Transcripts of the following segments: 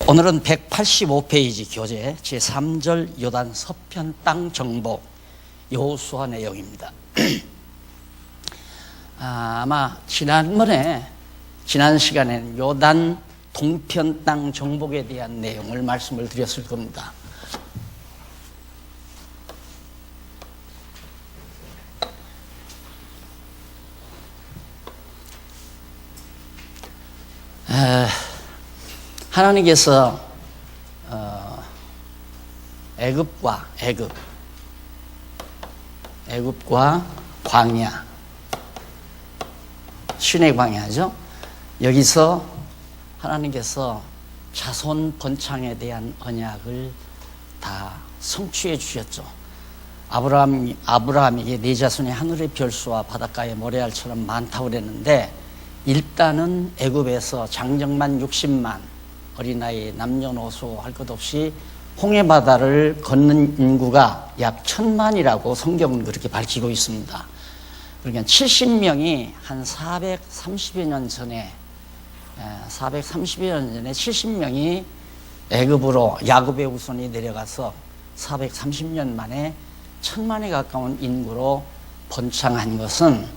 오늘은 185페이지 교재 제3절 요단 서편 땅 정복 여호수아 내용입니다. 아마 지난 시간에는 요단 동편 땅 정복에 대한 내용을 말씀을 드렸을 겁니다. 하나님께서 애굽과 광야, 신의 광야죠. 여기서 하나님께서 자손 번창에 대한 언약을 다 성취해 주셨죠. 아브라함에게 네 자손이 하늘의 별수와 바닷가의 모래알처럼 많다고 그랬는데, 일단은 애굽에서 장정만 60만, 어린아이 남녀노소 할 것 없이 홍해바다를 걷는 인구가 약 1000만이라고 성경은 그렇게 밝히고 있습니다. 그러니까 70명이 한 430여 년 전에 70명이 애굽으로 야곱의 후손이 내려가서 430년 만에 1000만에 가까운 인구로 번창한 것은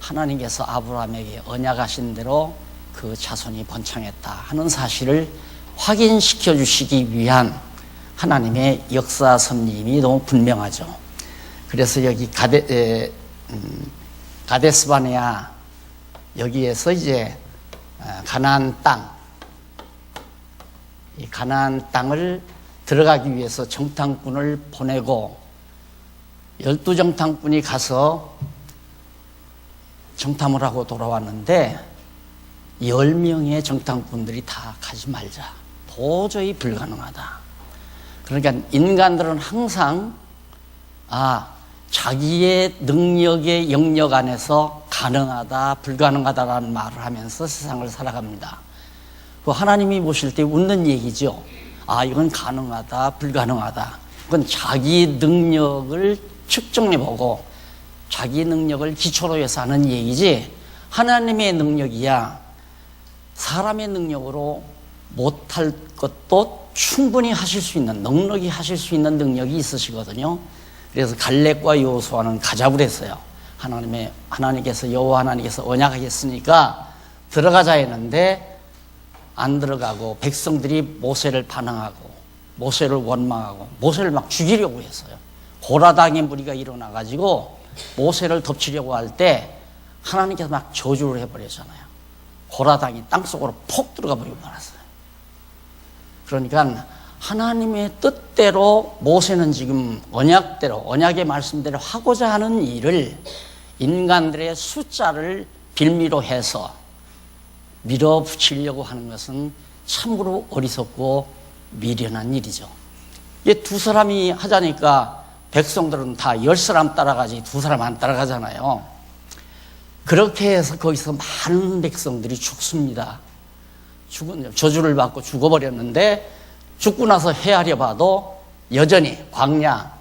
하나님께서 아브라함에게 언약하신 대로 그 자손이 번창했다 하는 사실을 확인시켜 주시기 위한 하나님의 역사 섭리임이 너무 분명하죠. 그래서 여기 가데스바네아, 여기에서 이제 가나안 땅을 들어가기 위해서 정탐꾼을 보내고 12정탐꾼이 가서 정탐을 하고 돌아왔는데 10명의 정탐꾼들이 다 가지 말자, 도저히 불가능하다. 그러니까 인간들은 항상 자기의 능력의 영역 안에서 가능하다, 불가능하다라는 말을 하면서 세상을 살아갑니다. 그 하나님이 보실 때 웃는 얘기죠. 이건 가능하다, 불가능하다. 그건 자기 능력을 측정해보고 자기 능력을 기초로 해서 하는 얘기지, 하나님의 능력이야 사람의 능력으로 못할 것도 충분히 하실 수 있는, 넉넉히 하실 수 있는 능력이 있으시거든요. 그래서 갈렙과 여호수아는 가자고 그랬어요. 하나님께서 여호와 하나님께서 언약하겠으니까 들어가자 했는데 안 들어가고, 백성들이 모세를 반항하고 모세를 원망하고 모세를 막 죽이려고 했어요. 고라당의 무리가 일어나가지고 모세를 덮치려고 할 때 하나님께서 막 저주를 해버렸잖아요. 고라당이 땅속으로 폭 들어가 버리고 말았어요. 그러니까 하나님의 뜻대로 모세는 지금 언약의 말씀대로 하고자 하는 일을 인간들의 숫자를 빌미로 해서 밀어붙이려고 하는 것은 참으로 어리석고 미련한 일이죠. 이게 두 사람이 하자니까 백성들은 다 10사람 따라가지 2사람 안 따라가잖아요. 그렇게 해서 거기서 많은 백성들이 죽습니다. 저주를 받고 죽어버렸는데, 죽고 나서 헤아려 봐도 여전히 광야,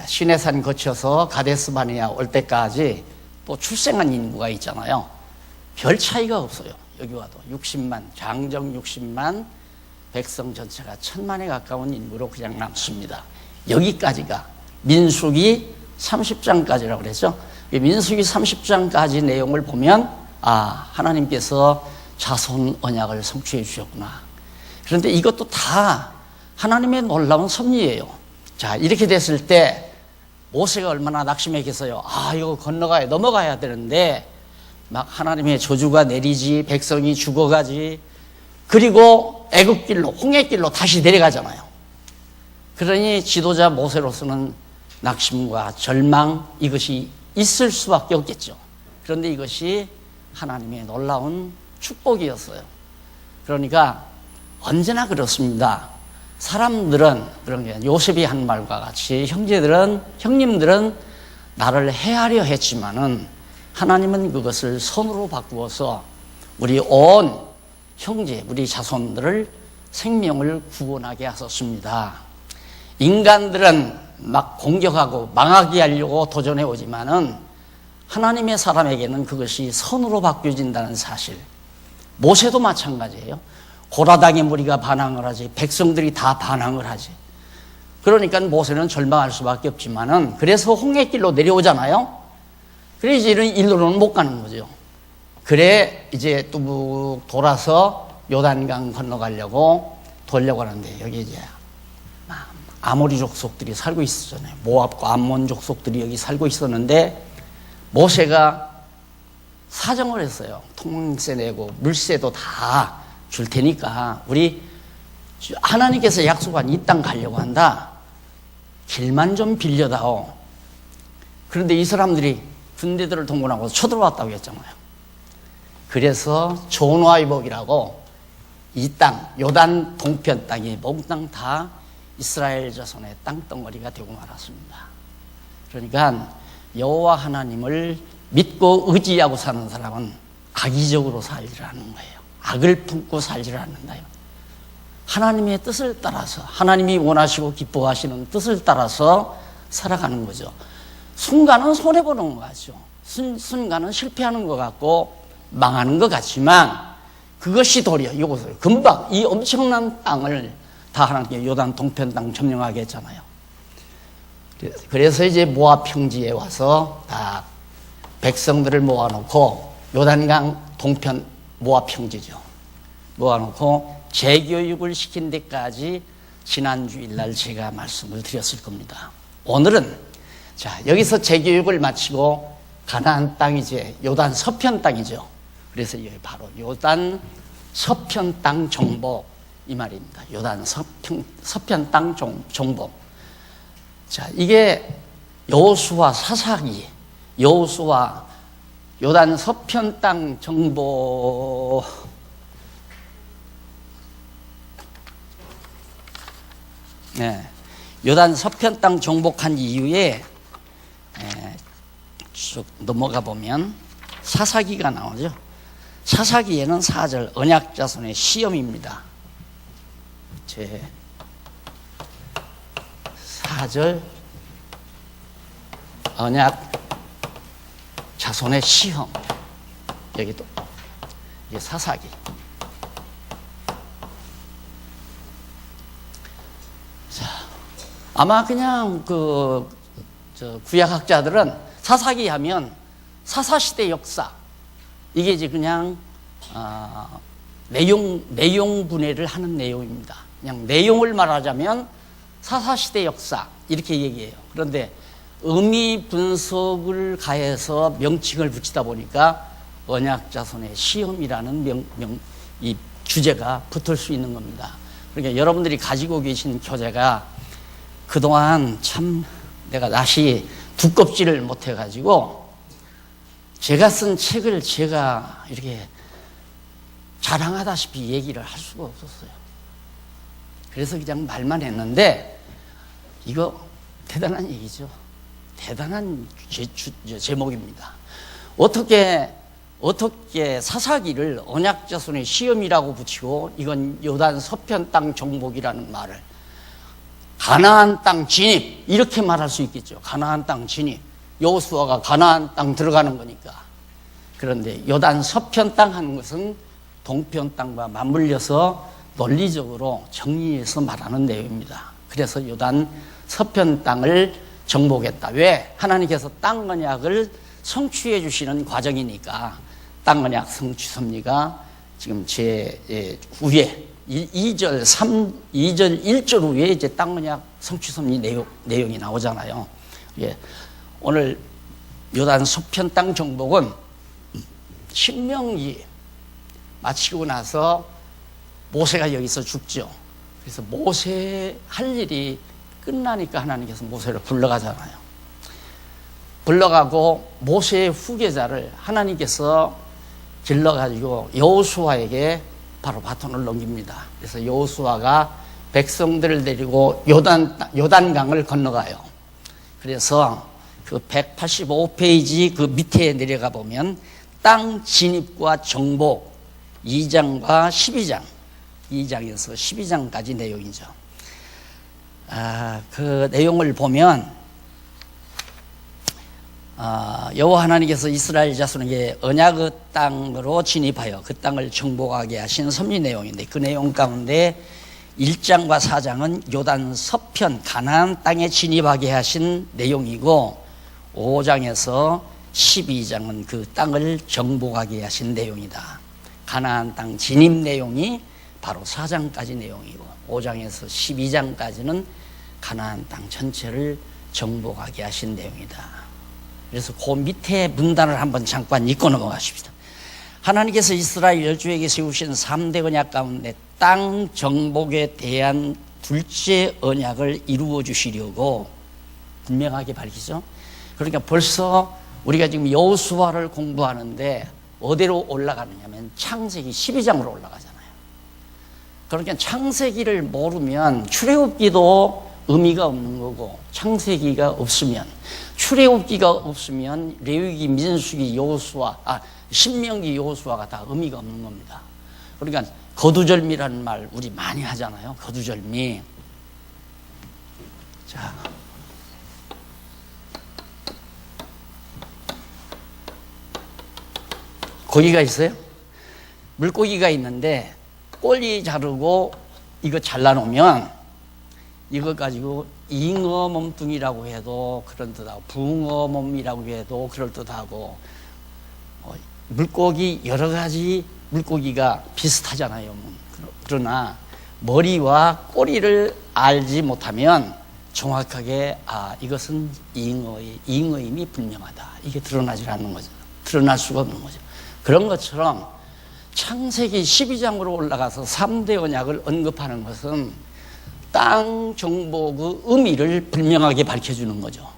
시내산 거쳐서 가데스바네아 올 때까지 또 출생한 인구가 있잖아요. 별 차이가 없어요. 여기 와도 60만, 장정 60만, 백성 전체가 1000만에 가까운 인구로 그냥 남습니다. 여기까지가 민수기 30장까지라고 그랬죠. 민수기 30장까지 내용을 보면 하나님께서 자손 언약을 성취해 주셨구나. 그런데 이것도 다 하나님의 놀라운 섭리예요. 자, 이렇게 됐을 때 모세가 얼마나 낙심했겠어요. 이거 넘어가야 되는데 막 하나님의 저주가 내리지, 백성이 죽어가지, 그리고 애굽길로, 홍해길로 다시 내려가잖아요. 그러니 지도자 모세로서는 낙심과 절망, 이것이 있을 수밖에 없겠죠. 그런데 이것이 하나님의 놀라운 축복이었어요. 그러니까 언제나 그렇습니다. 사람들은, 그런 요셉이 한 말과 같이 형님들은 나를 해하려 했지만은 하나님은 그것을 선으로 바꾸어서 우리 온 형제, 우리 자손들을 생명을 구원하게 하셨습니다. 인간들은 막 공격하고 망하게 하려고 도전해 오지만은 하나님의 사람에게는 그것이 선으로 바뀌어진다는 사실. 모세도 마찬가지예요. 고라당의 무리가 반항을 하지, 백성들이 다 반항을 하지. 그러니까 모세는 절망할 수밖에 없지만은, 그래서 홍해길로 내려오잖아요. 그래 이제 이런 일로는 못 가는 거죠. 그래 이제 또 돌아서 요단강 건너가려고 돌려고 하는데, 여기 이제 아모리 족속들이 살고 있었잖아요. 모압과 암몬 족속들이 여기 살고 있었는데, 모세가 사정을 했어요. 통행세 내고 물세도 다 줄 테니까 우리 하나님께서 약속한 이 땅 가려고 한다. 길만 좀 빌려다오. 그런데 이 사람들이 군대들을 동원하고 쳐들어왔다고 했잖아요. 그래서 존와이복이라고 이 땅, 요단 동편 땅이 몽땅 다 이스라엘 자손의 땅덩어리가 되고 말았습니다. 그러니까 여호와 하나님을 믿고 의지하고 사는 사람은 악의적으로 살지를 않는 거예요. 악을 품고 살지를 않는다요. 하나님의 뜻을 따라서, 하나님이 원하시고 기뻐하시는 뜻을 따라서 살아가는 거죠. 순간은 손해보는 것 같죠. 순간은 실패하는 것 같고 망하는 것 같지만, 그것이 도리어 이곳을 금방 이 엄청난 땅을 다 하나님께 요단 동편 땅 점령하게 했잖아요. 그래서 이제 모압 평지에 와서 다 백성들을 모아놓고, 요단강 동편 모압 평지죠. 모아놓고 재교육을 시킨 데까지 지난 주일날 제가 말씀을 드렸을 겁니다. 오늘은 자, 여기서 재교육을 마치고 가나안 땅이 이제 요단 서편 땅이죠. 그래서 여기 바로 요단 서편 땅 정복, 이 말입니다. 요단 서편 땅 정복. 자, 이게 여호수아 사사기, 여호수아 요단 서편 땅 정복, 네, 요단 서편 땅 정복한 이후에 쭉 넘어가 보면 사사기가 나오죠. 사사기에는 4절 언약 자손의 시험입니다. 제 4절 언약 자손의 시험. 여기도 이게 사사기. 자, 아마 그냥 구약학자들은 사사기 하면 사사시대 역사, 이게 이제 그냥 내용 분해를 하는 내용입니다. 그냥 내용을 말하자면 사사시대 역사 이렇게 얘기해요. 그런데 의미 분석을 가해서 명칭을 붙이다 보니까 언약자손의 시험이라는 이 주제가 붙을 수 있는 겁니다. 그러니까 여러분들이 가지고 계신 교재가 그동안 참 내가 낯이 두껍지를 못해가지고 제가 쓴 책을 제가 이렇게 자랑하다시피 얘기를 할 수가 없었어요. 그래서 그냥 말만 했는데, 이거 대단한 얘기죠. 대단한 제목입니다. 어떻게 사사기를 언약자손의 시험이라고 붙이고, 이건 요단 서편 땅 정복이라는 말을 가나안 땅 진입 이렇게 말할 수 있겠죠. 가나안 땅 진입, 여호수아가 가나안 땅 들어가는 거니까. 그런데 요단 서편 땅 하는 것은 동편 땅과 맞물려서 논리적으로 정리해서 말하는 내용입니다. 그래서 요단 서편 땅을 정복했다. 왜? 하나님께서 땅 언약을 성취해 주시는 과정이니까. 땅 언약 성취 섭리가 지금 제 후에 2절 1절 후에 이제 땅 언약 성취 섭리 내용이 나오잖아요. 예. 오늘 요단 서편 땅 정복은 신명기 마치고 나서 모세가 여기서 죽죠. 그래서 모세 할 일이 끝나니까 하나님께서 모세를 불러가잖아요. 불러가고 모세의 후계자를 하나님께서 길러가지고 여호수아에게 바로 바톤을 넘깁니다. 그래서 여호수아가 백성들을 데리고 요단강을 건너가요. 그래서 그 185페이지 그 밑에 내려가 보면 땅 진입과 정복 2장과 12장, 2장에서 12장까지 내용이죠. 그 내용을 보면 여호와 하나님께서 이스라엘 자손에게 언약의 땅으로 진입하여 그 땅을 정복하게 하신 섭리 내용인데, 그 내용 가운데 1장과 4장은 요단 서편 가나안 땅에 진입하게 하신 내용이고, 5장에서 12장은 그 땅을 정복하게 하신 내용이다. 가나안 땅 진입 내용이 바로 4장까지 내용이고, 5장에서 12장까지는 가나안 땅 전체를 정복하게 하신 내용이다. 그래서 그 밑에 문단을 한번 잠깐 읽고 넘어가십시다. 하나님께서 이스라엘 열조에게 세우신 3대 언약 가운데 땅 정복에 대한 둘째 언약을 이루어 주시려고 분명하게 밝히죠. 그러니까 벌써 우리가 지금 여호수아를 공부하는데 어디로 올라가느냐면 창세기 12장으로 올라가잖아요. 그러니까 창세기를 모르면 출애굽기도 의미가 없는 거고, 창세기가 없으면, 출애굽기가 없으면 레위기, 민수기, 여호수아, 신명기, 여호수아가 다 의미가 없는 겁니다. 그러니까 거두절미라는 말 우리 많이 하잖아요. 거두절미. 자, 고기가 있어요. 물고기가 있는데 꼬리 자르고 이거 잘라놓으면 이거 가지고 잉어 몸뚱이라고 해도 그런 뜻하고, 붕어 몸이라고 해도 그럴 뜻하고, 물고기 여러 가지 물고기가 비슷하잖아요. 그러나 머리와 꼬리를 알지 못하면 정확하게 이것은 잉어임이 분명하다, 이게 드러나지 않는 거죠. 드러날 수가 없는 거죠. 그런 것처럼 창세기 12장으로 올라가서 3대 언약을 언급하는 것은 땅 정복의 의미를 분명하게 밝혀주는 거죠.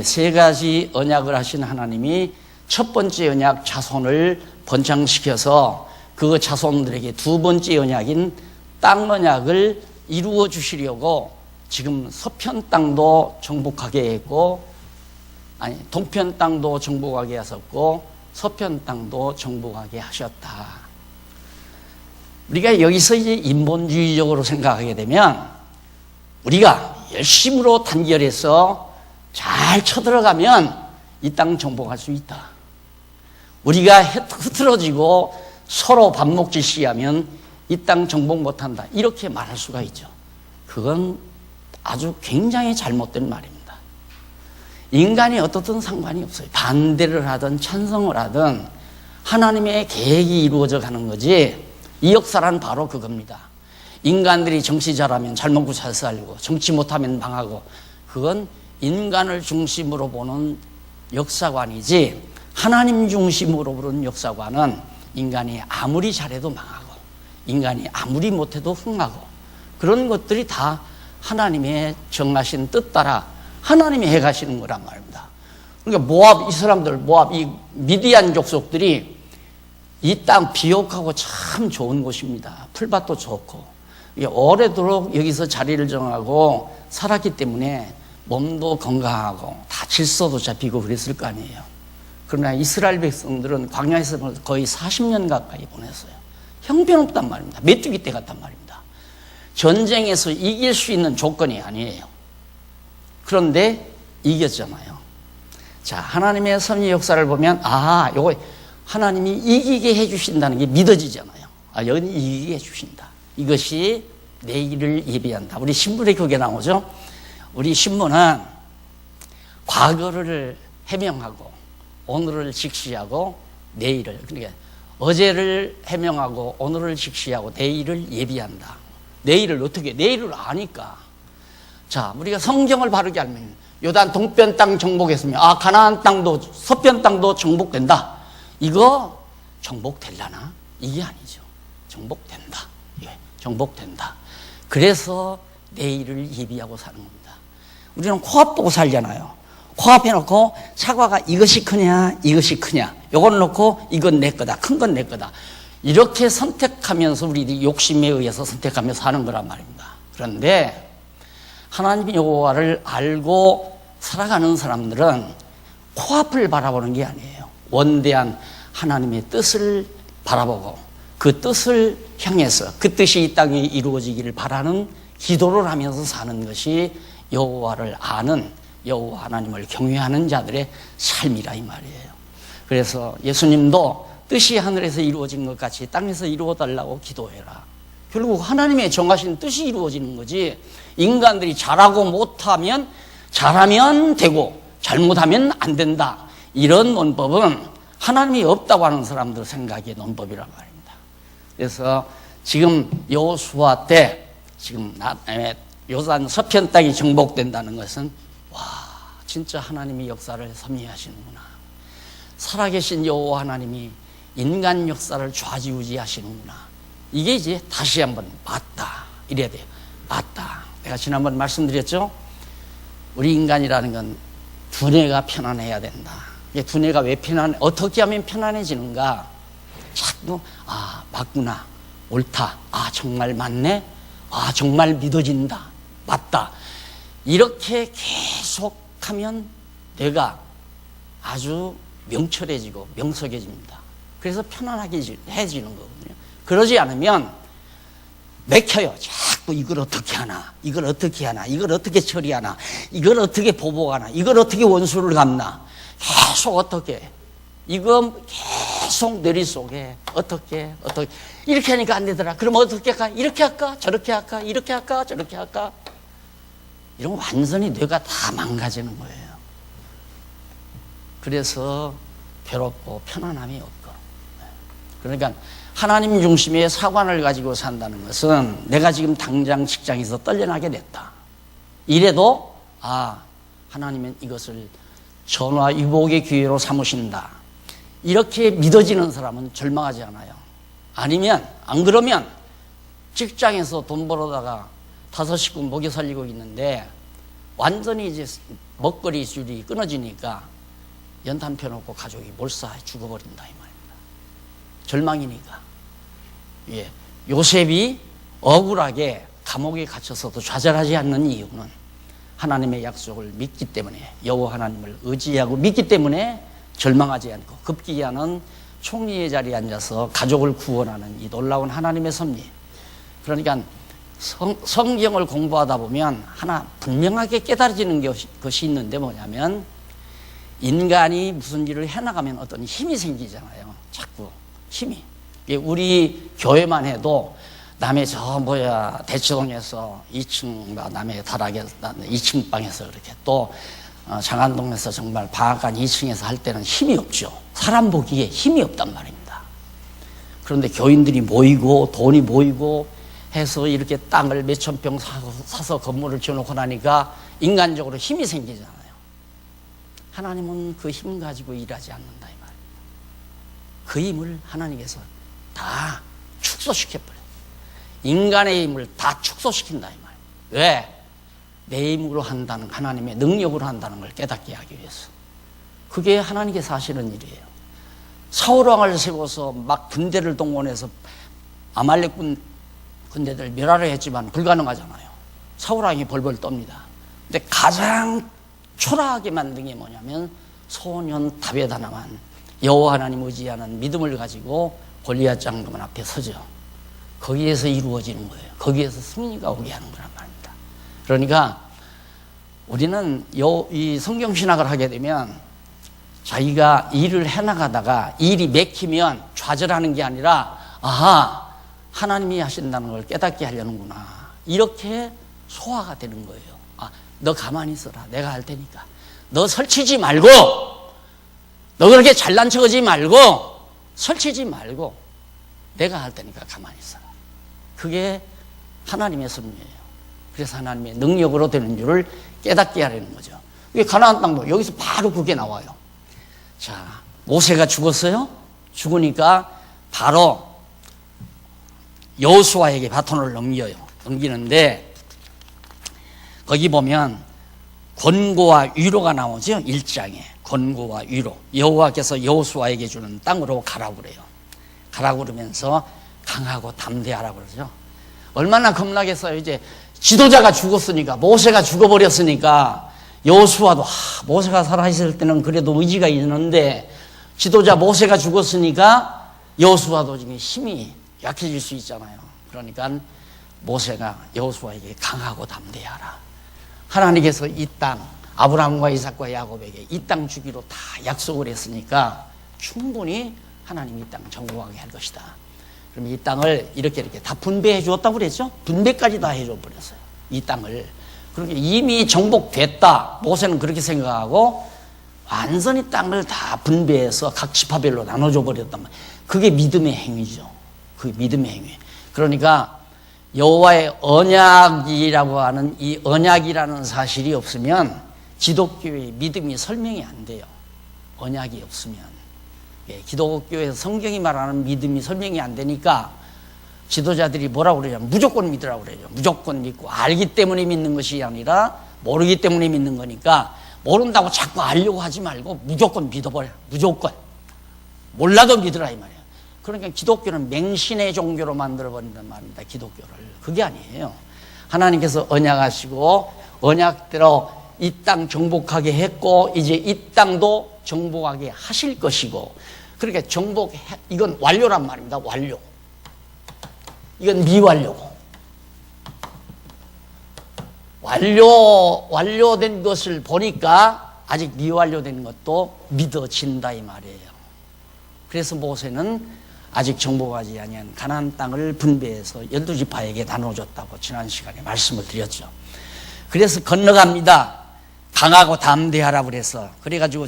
세 가지 언약을 하신 하나님이 첫 번째 언약 자손을 번창시켜서 그 자손들에게 두 번째 언약인 땅 언약을 이루어 주시려고 지금 서편 땅도 정복하게 했고, 동편 땅도 정복하게 하셨고, 서편 땅도 정복하게 하셨다. 우리가 여기서 이제 인본주의적으로 생각하게 되면, 우리가 열심으로 단결해서 잘 쳐들어가면 이 땅 정복할 수 있다. 우리가 흐트러지고 서로 반목질시하면 이 땅 정복 못한다, 이렇게 말할 수가 있죠. 그건 아주 굉장히 잘못된 말입니다. 인간이 어떻든 상관이 없어요. 반대를 하든 찬성을 하든 하나님의 계획이 이루어져 가는 거지, 이 역사란 바로 그겁니다. 인간들이 정치 잘하면 잘 먹고 잘 살고, 정치 못하면 망하고, 그건 인간을 중심으로 보는 역사관이지, 하나님 중심으로 보는 역사관은 인간이 아무리 잘해도 망하고, 인간이 아무리 못해도 흥하고, 그런 것들이 다 하나님의 정하신 뜻 따라 하나님이 해가시는 거란 말입니다. 그러니까 모압, 이 사람들, 모압, 이 미디안 족속들이 이 땅 비옥하고 참 좋은 곳입니다. 풀밭도 좋고, 오래도록 여기서 자리를 정하고 살았기 때문에 몸도 건강하고 다 질서도 잡히고 그랬을 거 아니에요. 그러나 이스라엘 백성들은 광야에서 거의 40년 가까이 보냈어요. 형편없단 말입니다. 메뚜기 떼 같단 말입니다. 전쟁에서 이길 수 있는 조건이 아니에요. 그런데 이겼잖아요. 자, 하나님의 섭리 역사를 보면 요거 하나님이 이기게 해주신다는 게 믿어지잖아요. 여기는 이기게 해주신다. 이것이 내일을 예비한다. 우리 신문에 그게 나오죠. 우리 신문은 과거를 해명하고 오늘을 직시하고 내일을, 그러니까 어제를 해명하고 오늘을 직시하고 내일을 예비한다. 내일을 어떻게? 내일을 아니까. 자, 우리가 성경을 바르게 알면 요단 동편 땅 정복했으면 가나안 땅도 서편 땅도 정복된다. 이거 정복될라나? 이게 아니죠. 정복된다. 정복된다. 그래서 내일을 예비하고 사는 겁니다. 우리는 코앞 보고 살잖아요. 코앞에 놓고 사과가 이것이 크냐 이것이 크냐, 요걸 놓고 이건 내 거다, 큰 건 내 거다, 이렇게 선택하면서 우리들이 욕심에 의해서 선택하며 사는 거란 말입니다. 그런데 하나님 여호와를 알고 살아가는 사람들은 코앞을 바라보는 게 아니에요. 원대한 하나님의 뜻을 바라보고 그 뜻을 향해서 그 뜻이 이 땅에 이루어지기를 바라는 기도를 하면서 사는 것이 여호와를 아는 여호와 하나님을 경외하는 자들의 삶이라 이 말이에요. 그래서 예수님도 뜻이 하늘에서 이루어진 것 같이 땅에서 이루어달라고 기도해라. 결국 하나님의 정하신 뜻이 이루어지는 거지, 인간들이 잘하고 못하면 잘하면 되고 잘못하면 안 된다, 이런 논법은 하나님이 없다고 하는 사람들 생각의 논법이란 말입니다. 그래서 지금 여호수아 때 지금 요단 서편 땅이 정복된다는 것은 와, 진짜 하나님이 역사를 섭리하시는구나, 살아계신 여호와 하나님이 인간 역사를 좌지우지하시는구나, 이게 이제 다시 한번 맞다 이래야 돼요. 맞다. 내가 지난번 말씀드렸죠, 우리 인간이라는 건 두뇌가 편안해야 된다. 두뇌가 왜 어떻게 하면 편안해지는가? 자꾸 맞구나, 옳다, 정말 맞네, 정말 믿어진다, 맞다, 이렇게 계속하면 뇌가 아주 명철해지고 명석해집니다. 그래서 편안하게 해지는 거거든요. 그러지 않으면 맥혀요. 자꾸 이걸 어떻게 하나, 이걸 어떻게 하나, 이걸 어떻게 처리하나, 이걸 어떻게 보복하나, 이걸 어떻게 원수를 갚나, 계속 어떻게, 이거 계속 뇌리 속에 어떻게 이렇게 하니까 안 되더라, 그럼 어떻게 할까, 이렇게 할까, 저렇게 할까, 이렇게 할까, 저렇게 할까, 이런 완전히 뇌가 다 망가지는 거예요. 그래서 괴롭고 편안함이 없고, 그러니까 하나님 중심의 사관을 가지고 산다는 것은 내가 지금 당장 직장에서 떨려나게 됐다, 이래도 하나님은 이것을 전화위복의 기회로 삼으신다, 이렇게 믿어지는 사람은 절망하지 않아요. 아니면 안 그러면 직장에서 돈 벌어다가 5 식구 먹여 살리고 있는데 완전히 이제 먹거리 줄이 끊어지니까 연탄 펴놓고 가족이 몰사해 죽어버린다 이 말입니다. 절망이니까. 예, 요셉이 억울하게 감옥에 갇혀서도 좌절하지 않는 이유는 하나님의 약속을 믿기 때문에, 여호와 하나님을 의지하고 믿기 때문에 절망하지 않고 급기야는 총리의 자리에 앉아서 가족을 구원하는 이 놀라운 하나님의 섭리. 그러니까 성경을 공부하다 보면 하나 분명하게 깨달아지는 것이 있는데 뭐냐면, 인간이 무슨 일을 해나가면 어떤 힘이 생기잖아요. 자꾸 힘이. 우리 교회만 해도 남의 대치동에서 2층, 남의 다락에 2층 방에서 그렇게, 또 장안동에서 정말 방앗간 2층에서 할 때는 힘이 없죠. 사람 보기에 힘이 없단 말입니다. 그런데 교인들이 모이고 돈이 모이고 해서 이렇게 땅을 몇천 평 사서 건물을 지어놓고 나니까 인간적으로 힘이 생기잖아요. 하나님은 그 힘 가지고 일하지 않는다 이 말입니다. 그 힘을 하나님께서 다 축소시켜버려요. 인간의 힘을 다 축소시킨다 이 말이에요. 왜? 내 힘으로 한다는, 하나님의 능력으로 한다는 걸 깨닫게 하기 위해서. 그게 하나님께서 하시는 일이에요. 사울왕을 세워서 막 군대를 동원해서 아말렉 군대들 멸하려 했지만 불가능하잖아요. 사울왕이 벌벌 떱니다. 근데 가장 초라하게 만든 게 뭐냐면, 소년 다윗 하나만 여호와 하나님 의지하는 믿음을 가지고 골리앗 장군 앞에 서죠. 거기에서 이루어지는 거예요. 거기에서 승리가 오게 하는 거란 말입니다. 그러니까 우리는 이 성경신학을 하게 되면 자기가 일을 해나가다가 일이 맥히면 좌절하는 게 아니라, 하나님이 하신다는 걸 깨닫게 하려는구나, 이렇게 소화가 되는 거예요. 너 가만히 있어라, 내가 할 테니까. 너 설치지 말고, 너 그렇게 잘난 척하지 말고, 설치지 말고, 내가 할 테니까 가만히 있어라. 그게 하나님의 섭리예요. 그래서 하나님의 능력으로 되는 줄을 깨닫게 하려는 거죠. 이게 가나안 땅도 여기서 바로 그게 나와요. 자, 모세가 죽었어요. 죽으니까 바로 여호수아에게 바톤을 넘기는데, 거기 보면 권고와 위로가 나오죠. 1장에 권고와 위로. 여호와께서 여호수아에게 주는 땅으로 가라고 그래요. 가라고 그러면서 강하고 담대하라고 그러죠. 얼마나 겁나겠어요. 이제 지도자가 죽었으니까, 모세가 죽어버렸으니까, 여호수아도 모세가 살아있을 때는 그래도 의지가 있는데, 지도자 모세가 죽었으니까 여호수아도 지금 힘이 약해질 수 있잖아요. 그러니까 모세가 여호수아에게 강하고 담대하라. 하나님께서 이 땅 아브라함과 이삭과 야곱에게 이 땅 주기로 다 약속을 했으니까 충분히 하나님이 이 땅 정복하게 할 것이다. 그럼 이 땅을 이렇게 다 분배해 주었다고 그랬죠? 분배까지 다 해줘 버렸어요. 이 땅을. 그러니까 이미 정복됐다. 모세는 그렇게 생각하고 완전히 땅을 다 분배해서 각 지파별로 나눠줘 버렸단 말이에요. 그게 믿음의 행위죠. 그게 믿음의 행위. 그러니까 여호와의 언약이라고 하는 이 언약이라는 사실이 없으면 기독교의 믿음이 설명이 안 돼요. 언약이 없으면. 기독교에서 성경이 말하는 믿음이 설명이 안 되니까 지도자들이 뭐라고 그러냐면 무조건 믿으라고 그래요. 무조건 믿고 알기 때문에 믿는 것이 아니라 모르기 때문에 믿는 거니까 모른다고 자꾸 알려고 하지 말고 무조건 믿어버려. 무조건. 몰라도 믿으라 이 말이에요. 그러니까 기독교는 맹신의 종교로 만들어버린단 말입니다. 기독교를. 그게 아니에요. 하나님께서 언약하시고 언약대로 이 땅 정복하게 했고 이제 이 땅도 정복하게 하실 것이고 그러니까 이건 완료란 말입니다. 완료. 이건 미완료고 완료된 것을 보니까 아직 미완료된 것도 믿어진다 이 말이에요. 그래서 모세는 아직 정복하지 아니한 가나안 땅을 분배해서 12지파에게 나눠줬다고 지난 시간에 말씀을 드렸죠. 그래서 건너갑니다. 강하고 담대하라 그래서 그래가지고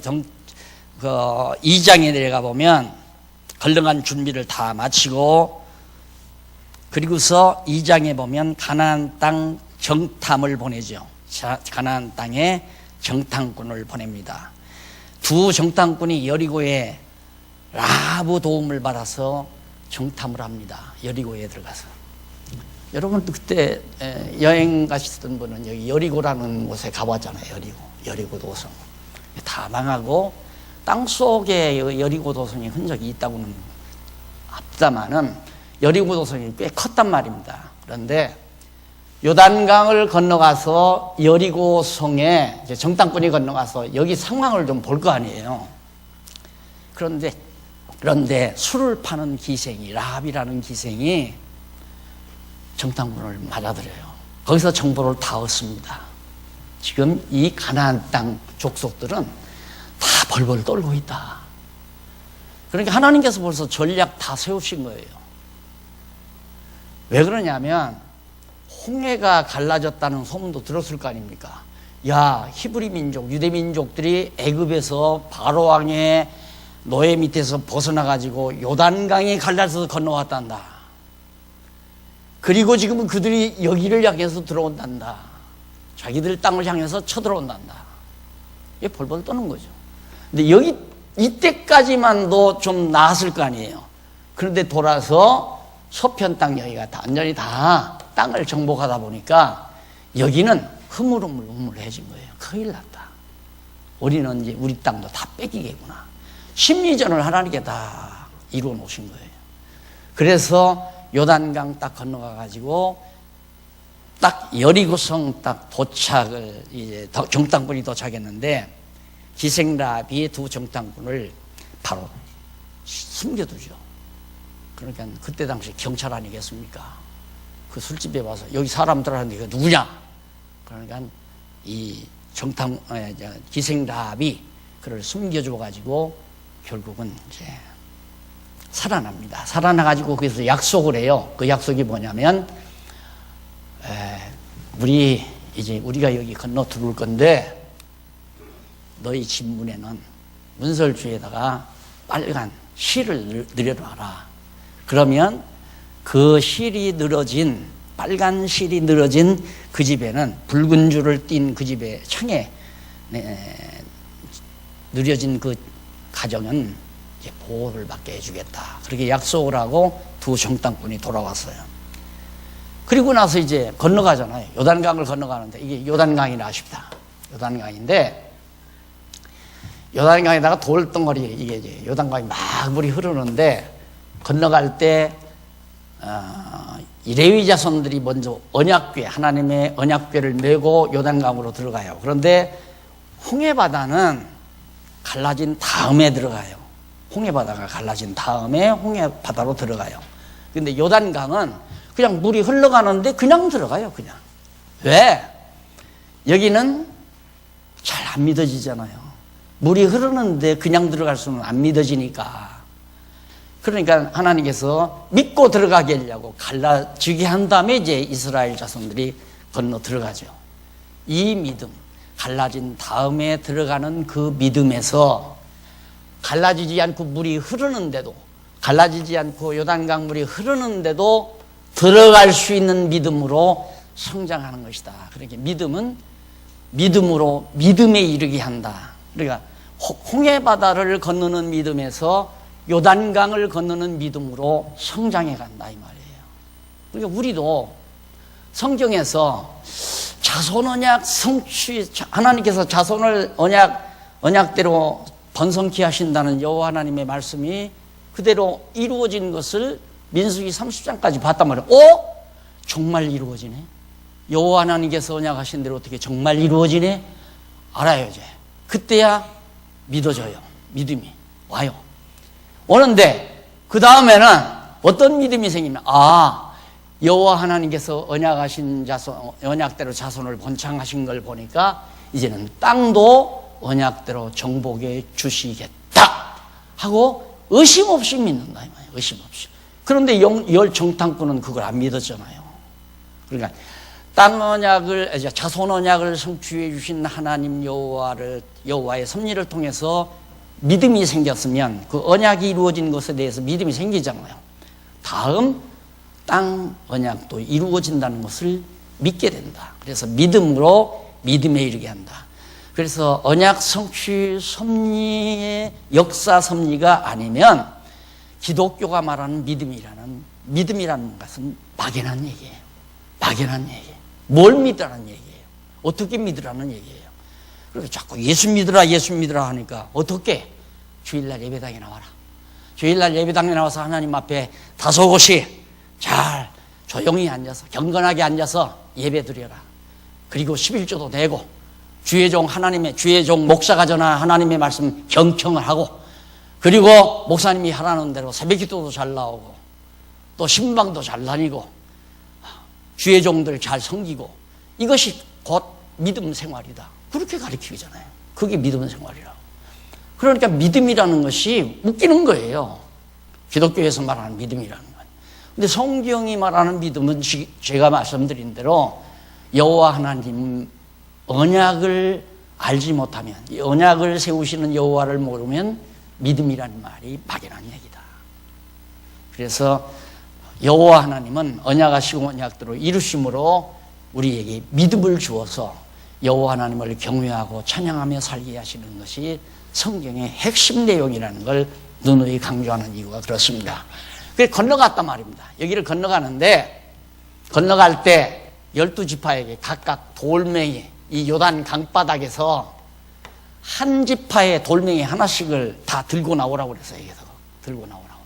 2장에 내려가 보면 건너간 준비를 다 마치고 그리고서 2장에 보면 가나안 땅 정탐을 보내죠. 가나안 땅에 정탐꾼을 보냅니다. 두 정탐꾼이 여리고에 라합 도움을 받아서 정탐을 합니다. 여리고에 들어가서. 여러분 그때 여행 가셨던 분은 여기 여리고라는 곳에 가봤잖아요. 여리고 도성. 다 망하고 땅속에 여리고 도성의 흔적이 있다고는 합다마는 여리고 도성이 꽤 컸단 말입니다. 그런데 요단강을 건너가서 여리고 성에 정탐꾼이 건너가서 여기 상황을 좀 볼 거 아니에요. 그런데 술을 파는 기생이 라합이라는 기생이 정탐꾼을 맞아들여요. 거기서 정보를 다 얻습니다. 지금 이 가나안 땅 족속들은 다 벌벌 떨고 있다. 그러니까 하나님께서 벌써 전략 다 세우신 거예요. 왜 그러냐면 홍해가 갈라졌다는 소문도 들었을 거 아닙니까? 야, 히브리 민족, 유대 민족들이 애굽에서 바로 왕의 노예 밑에서 벗어나가지고 요단강이 갈라져서 건너왔단다. 그리고 지금은 그들이 여기를 향해서 들어온단다. 자기들 땅을 향해서 쳐들어온단다. 이게 벌벌 떠는 거죠. 근데 이때까지만도 좀 나았을 거 아니에요. 그런데 돌아서 서편 땅 여기가 완전히 다 땅을 정복하다 보니까 여기는 흐물흐물해진 거예요. 큰일 났다. 우리는 이제 우리 땅도 다 뺏기겠구나. 심리전을 하나님께 다 이루어 놓으신 거예요. 그래서 요단강 딱 건너가가지고 딱 여리고성 딱 도착을 이제 정탐꾼이 도착했는데 기생라합이 두 정탐꾼을 바로 숨겨두죠. 그러니까 그때 당시 경찰 아니겠습니까? 그 술집에 와서 여기 사람들한테 이거 누구냐? 그러니까 이 기생라합이 그를 숨겨줘가지고 결국은 이제 살아납니다. 살아나가지고 거기서 약속을 해요. 그 약속이 뭐냐면 우리가 여기 건너 들어올 건데 너희 집 문에는 문설주에다가 빨간 실을 늘어놔라. 그러면 그 실이 늘어진 빨간 실이 늘어진 그 집에는 붉은 줄을 띤 그 집의 창에 늘어진 그 가정은 이제 보호를 받게 해주겠다. 그렇게 약속을 하고 두 정탐꾼이 돌아왔어요. 그리고 나서 이제 건너가잖아요. 요단강을 건너가는데 이게 요단강이라 아쉽다. 요단강인데 요단강에다가 돌덩어리 이게 이제 요단강이 막 물이 흐르는데 건너갈 때 이 레위 자손들이 먼저 언약궤 하나님의 언약궤를 메고 요단강으로 들어가요. 그런데 홍해바다는 갈라진 다음에 들어가요. 홍해바다가 갈라진 다음에 홍해바다로 들어가요. 근데 요단강은 그냥 물이 흘러가는데 그냥 들어가요. 그냥. 왜? 여기는 잘 안 믿어지잖아요. 물이 흐르는데 그냥 들어갈 수는 안 믿어지니까. 그러니까 하나님께서 믿고 들어가게 하려고 갈라지게 한 다음에 이제 이스라엘 자손들이 건너 들어가죠. 이 믿음, 갈라진 다음에 들어가는 그 믿음에서 갈라지지 않고 물이 흐르는데도, 갈라지지 않고 요단강 물이 흐르는데도 들어갈 수 있는 믿음으로 성장하는 것이다. 그러니까 믿음은 믿음으로 믿음에 이르게 한다. 그러니까 홍해바다를 건너는 믿음에서 요단강을 건너는 믿음으로 성장해 간다 이 말이에요. 그러니까 우리도 성경에서 자손 언약 성취, 하나님께서 자손을 언약대로 번성케 하신다는 여호와 하나님의 말씀이 그대로 이루어진 것을 민수기 30장까지 봤단 말이에요. 정말 이루어지네. 여호와 하나님께서 언약하신 대로 어떻게 정말 이루어지네? 알아요 이제. 그때야 믿어져요. 믿음이 와요. 오는데 그 다음에는 어떤 믿음이 생기면 여호와 하나님께서 언약하신 자손, 언약대로 자손을 번창하신 걸 보니까 이제는 땅도 언약대로 정복해 주시겠다 하고 의심 없이 믿는다 이 말이에요. 의심 없이. 그런데 열 정탐꾼은 그걸 안 믿었잖아요. 그러니까 땅 언약을, 자손 언약을 성취해 주신 하나님 여호와의 섭리를 통해서 믿음이 생겼으면 그 언약이 이루어진 것에 대해서 믿음이 생기잖아요. 다음 땅 언약도 이루어진다는 것을 믿게 된다. 그래서 믿음으로 믿음에 이르게 한다. 그래서 언약 성취 섭리의 역사 섭리가 아니면 기독교가 말하는 믿음이라는 것은 막연한 얘기예요. 막연한 얘기예요. 뭘 믿으라는 얘기예요. 어떻게 믿으라는 얘기예요. 그래서 자꾸 예수 믿으라 하니까 어떻게? 주일날 예배당에 나와라. 주일날 예배당에 나와서 하나님 앞에 다소곳이 잘 조용히 앉아서 경건하게 앉아서 예배 드려라. 그리고 11조도 내고 주의 종 목사가 전한 하나님의 말씀 경청을 하고, 그리고 목사님이 하라는 대로 새벽기도도 잘 나오고 또 신방도 잘 다니고 주의 종들 잘 섬기고, 이것이 곧 믿음 생활이다. 그렇게 가르치잖아요. 그게 믿음 생활이라고. 그러니까 믿음이라는 것이 웃기는 거예요. 기독교에서 말하는 믿음이라는 건. 근데 성경이 말하는 믿음은 제가 말씀드린 대로 여호와 하나님 언약을 알지 못하면, 언약을 세우시는 여호와를 모르면 믿음이라는 말이 막연한 얘기다. 그래서 여호와 하나님은 언약하시고 언약대로 이루심으로 우리에게 믿음을 주어서 여호와 하나님을 경외하고 찬양하며 살게 하시는 것이 성경의 핵심 내용이라는 걸 누누이 강조하는 이유가 그렇습니다. 그래서 건너갔단 말입니다. 여기를 건너가는데, 건너갈 때 12지파에게 각각 돌멩이, 이 요단 강바닥에서 한 지파의 돌멩이 하나씩을 다 들고 나오라고 그랬어요. 여기서 들고 나오라고.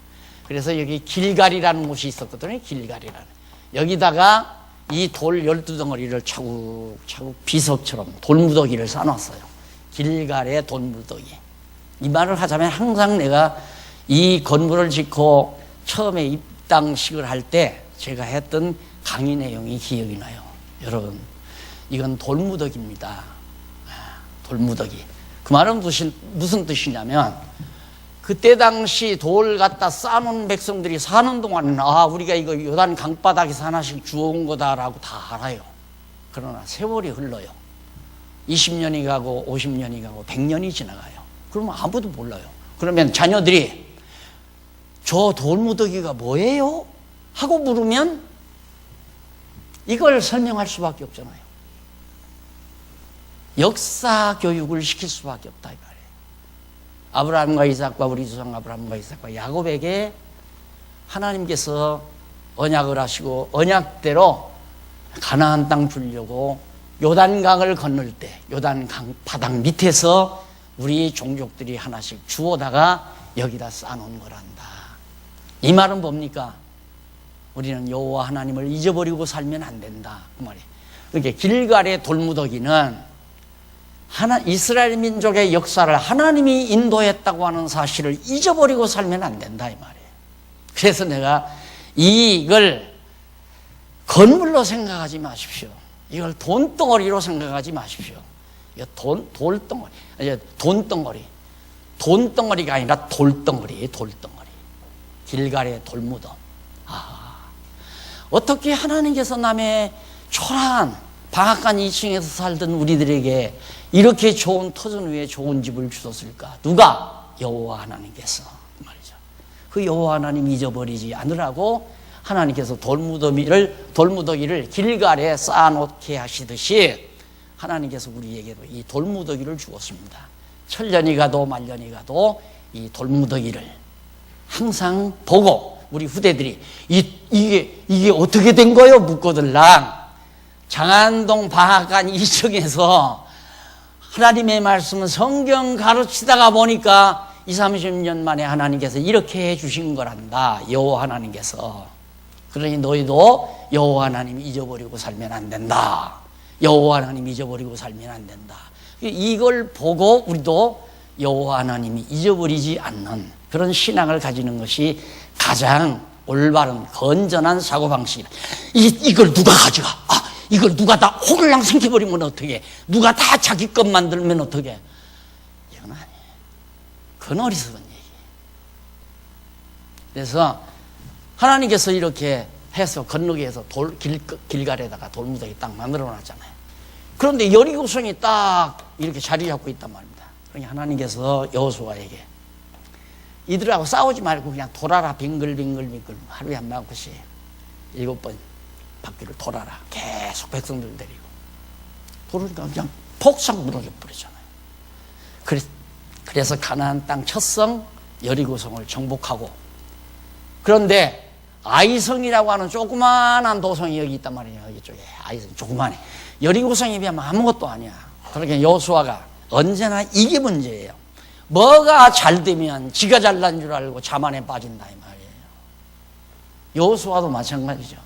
그래서 여기 길갈이라는 곳이 있었거든요. 길갈이라는. 여기다가 이 돌 12덩어리를 차곡차곡 비석처럼 돌무더기를 쌓아놨어요. 길갈의 돌무더기. 이 말을 하자면 항상 내가 이 건물을 짓고 처음에 입당식을 할 때 제가 했던 강의 내용이 기억이 나요. 여러분, 이건 돌무더기입니다. 돌무더기. 그 말은 무슨 뜻이냐면, 그때 당시 돌 갖다 쌓아놓은 백성들이 사는 동안은 우리가 이거 요단 강바닥에서 하나씩 주워온 거다라고 다 알아요. 그러나 세월이 흘러요. 20년이 가고 50년이 가고 100년이 지나가요. 그러면 아무도 몰라요. 그러면 자녀들이 저 돌무더기가 뭐예요? 하고 물으면 이걸 설명할 수밖에 없잖아요. 역사 교육을 시킬 수밖에 없다 이 말이에요. 아브라함과 이삭과 우리 조상 아브라함과 이삭과 야곱에게 하나님께서 언약을 하시고 언약대로 가나안 땅 주려고 요단강을 건널 때 요단강 바닥 밑에서 우리 종족들이 하나씩 주워다가 여기다 쌓아놓은 거란다. 이 말은 뭡니까? 우리는 여호와 하나님을 잊어버리고 살면 안 된다 그 말이에요. 그러니까 길갈의 돌무더기는 이스라엘 민족의 역사를 하나님이 인도했다고 하는 사실을 잊어버리고 살면 안 된다 이 말이에요. 그래서 내가 이걸 건물로 생각하지 마십시오. 이걸 돈덩어리로 생각하지 마십시오. 이거 돌덩어리. 이제 돈덩어리. 돈덩어리가 아니라 돌덩어리, 돌덩어리. 길갈의 돌무덤. 어떻게 하나님께서 남의 초라한 방앗간 2층에서 살던 우리들에게 이렇게 좋은 터전 위에 좋은 집을 주셨을까? 누가? 여호와 하나님께서 말이죠. 그 여호와 하나님 잊어버리지 않으라고 하나님께서 돌무더기를 길갈에 쌓아놓게 하시듯이 하나님께서 우리에게도 이 돌무더기를 주었습니다. 천년이 가도 만년이 가도 이 돌무더기를 항상 보고 우리 후대들이 이게 어떻게 된 거요? 묻고들랑 장안동 방앗간 2층에서 하나님의 말씀은 성경 가르치다가 보니까 20, 30년 만에 하나님께서 이렇게 해주신 거란다. 여호와 하나님께서. 그러니 너희도 여호와 하나님 잊어버리고 살면 안 된다. 여호와 하나님 잊어버리고 살면 안 된다. 이걸 보고 우리도 여호와 하나님이 잊어버리지 않는 그런 신앙을 가지는 것이 가장 올바른 건전한 사고방식이다. 이걸 누가 가져가? 이걸 누가 다 홀랑 생겨버리면 어떡해? 누가 다 자기 것 만들면 어떡해? 이건 아니에요. 그건 어리석은 얘기예요. 그래서 하나님께서 이렇게 해서 건너게 해서 길갈에다가 돌무더기 딱 만들어 놨잖아요. 그런데 여리고성이 딱 이렇게 자리 잡고 있단 말입니다. 그러니 하나님께서 여호수아에게 이들하고 싸우지 말고 그냥 돌아라. 빙글빙글 하루에 한 바퀴씩 7번 바퀴를 돌아라. 계속 백성들 데리고 돌으니까 그냥 폭삭 무너져 버리잖아요. 그래서 가나안 땅 첫성 여리고성을 정복하고, 그런데 아이성이라고 하는 조그마한 도성이 여기 있단 말이에요. 이쪽에 아이성 조그마해. 여리고성에 비하면 아무것도 아니야. 그러니까 여호수아가 언제나 이게 문제예요. 뭐가 잘 되면 지가 잘난 줄 알고 자만에 빠진다 이 말이에요. 여호수아도 마찬가지죠.